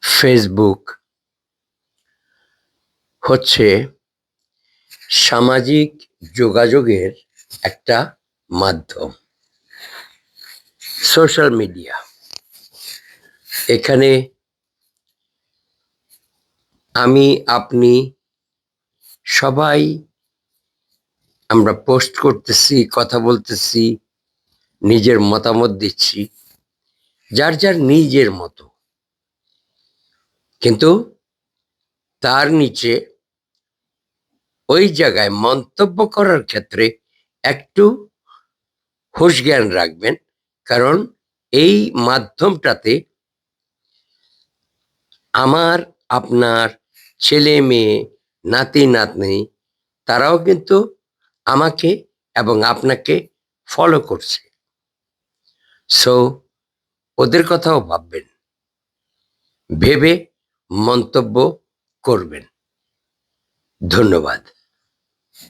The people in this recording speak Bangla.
ফেসবুক হচ্ছে সামাজিক যোগাযোগের একটা মাধ্যম, সোশ্যাল মিডিয়া। এখানে আমি, আপনি সবাই আমরা পোস্ট করতেছি, কথা বলতেছি, নিজের মতামত দিচ্ছি, যার যার নিজের মতো। কিন্তু তার নিচে ওই জায়গায় মন্তব্য করার ক্ষেত্রে একটু হুঁশ জ্ঞান রাখবেন, কারণ এই মাধ্যমটাতে আমার, আপনার ছেলে মেয়ে, নাতি নাতনি তারাও কিন্তু আমাকে এবং আপনাকে ফলো করছে। সো ওদের কথাও ভাববেন, ভেবে মন্তব্য করবেন। ধন্যবাদ।